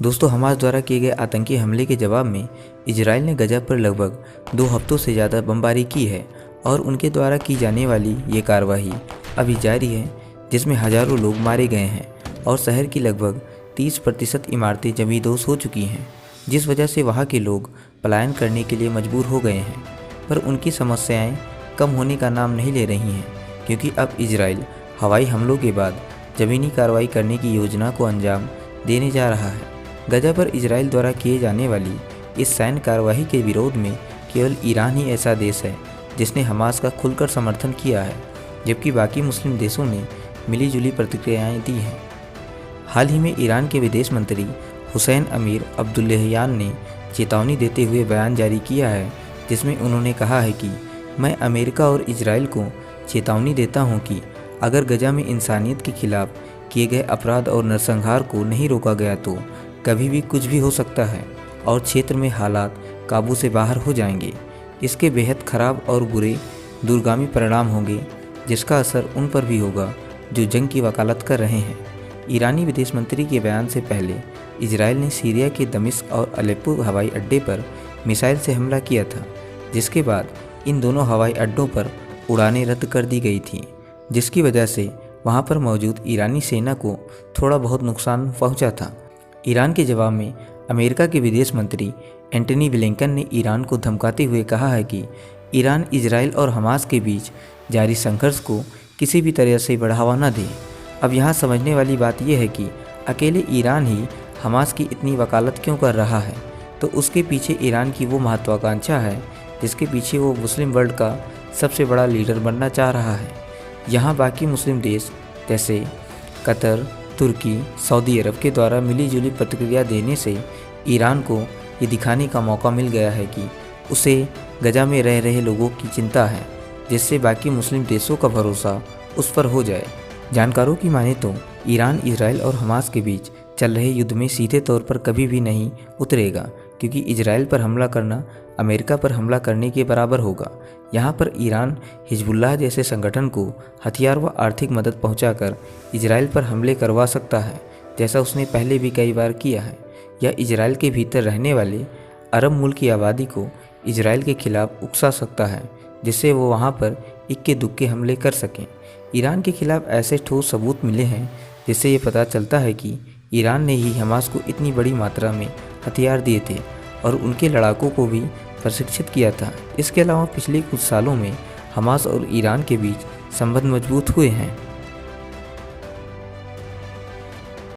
दोस्तों, हमास द्वारा किए गए आतंकी हमले के जवाब में इजराइल ने गजा पर लगभग 2 हफ्तों से ज़्यादा बमबारी की है और उनके द्वारा की जाने वाली ये कार्रवाई अभी जारी है, जिसमें हज़ारों लोग मारे गए हैं और शहर की लगभग 30% इमारतें जमींदोज़ हो चुकी हैं, जिस वजह से वहाँ के लोग पलायन करने के लिए मजबूर हो गए हैं। पर उनकी समस्याएं कम होने का नाम नहीं ले रही हैं, क्योंकि अब इजराइल हवाई हमलों के बाद ज़मीनी कार्रवाई करने की योजना को अंजाम देने जा रहा है। गजा पर इजराइल द्वारा किए जाने वाली इस सैन्य कार्रवाई के विरोध में केवल ईरान ही ऐसा देश है जिसने हमास का खुलकर समर्थन किया है, जबकि बाकी मुस्लिम देशों ने मिलीजुली प्रतिक्रियाएं दी हैं। हाल ही में ईरान के विदेश मंत्री हुसैन अमीर अब्दुल्लाहियान ने चेतावनी देते हुए बयान जारी किया है, जिसमें उन्होंने कहा है कि मैं अमेरिका और इजराइल को चेतावनी देता हूं कि अगर गजा में इंसानियत के खिलाफ किए गए अपराध और नरसंहार को नहीं रोका गया तो कभी भी कुछ भी हो सकता है और क्षेत्र में हालात काबू से बाहर हो जाएंगे। इसके बेहद ख़राब और बुरे दूरगामी परिणाम होंगे, जिसका असर उन पर भी होगा जो जंग की वकालत कर रहे हैं। ईरानी विदेश मंत्री के बयान से पहले इजराइल ने सीरिया के दमिश्क और अलेप्पो हवाई अड्डे पर मिसाइल से हमला किया था, जिसके बाद इन दोनों हवाई अड्डों पर उड़ानें रद्द कर दी गई थीं, जिसकी वजह से वहां पर मौजूद ईरानी सेना को थोड़ा बहुत नुकसान पहुंचा था। ईरान के जवाब में अमेरिका के विदेश मंत्री एंटनी ब्लिंकन ने ईरान को धमकाते हुए कहा है कि ईरान इजराइल और हमास के बीच जारी संघर्ष को किसी भी तरह से बढ़ावा न दे। अब यहाँ समझने वाली बात यह है कि अकेले ईरान ही हमास की इतनी वकालत क्यों कर रहा है, तो उसके पीछे ईरान की वो महत्वाकांक्षा है जिसके पीछे वो मुस्लिम वर्ल्ड का सबसे बड़ा लीडर बनना चाह रहा है। यहाँ बाकी मुस्लिम देश जैसे कतर, तुर्की, सऊदी अरब के द्वारा मिलीजुली प्रतिक्रिया देने से ईरान को ये दिखाने का मौका मिल गया है कि उसे गजा में रह रहे लोगों की चिंता है, जिससे बाकी मुस्लिम देशों का भरोसा उस पर हो जाए। जानकारों की माने तो ईरान इजराइल और हमास के बीच चल रहे युद्ध में सीधे तौर पर कभी भी नहीं उतरेगा, क्योंकि इजराइल पर हमला करना अमेरिका पर हमला करने के बराबर होगा। यहाँ पर ईरान हिजबुल्लाह जैसे संगठन को हथियार व आर्थिक मदद पहुंचाकर इजराइल पर हमले करवा सकता है, जैसा उसने पहले भी कई बार किया है। या इजराइल के भीतर रहने वाले अरब मुल्क की आबादी को इजराइल के खिलाफ उकसा सकता है, जिससे वो वहाँ पर इक्के दुक्के हमले कर सकें। ईरान के खिलाफ ऐसे ठोस सबूत मिले हैं जिससे ये पता चलता है कि ईरान ने ही हमास को इतनी बड़ी मात्रा में हथियार दिए थे और उनके लड़ाकों को भी प्रशिक्षित किया था। इसके अलावा पिछले कुछ सालों में हमास और ईरान के बीच संबंध मजबूत हुए हैं।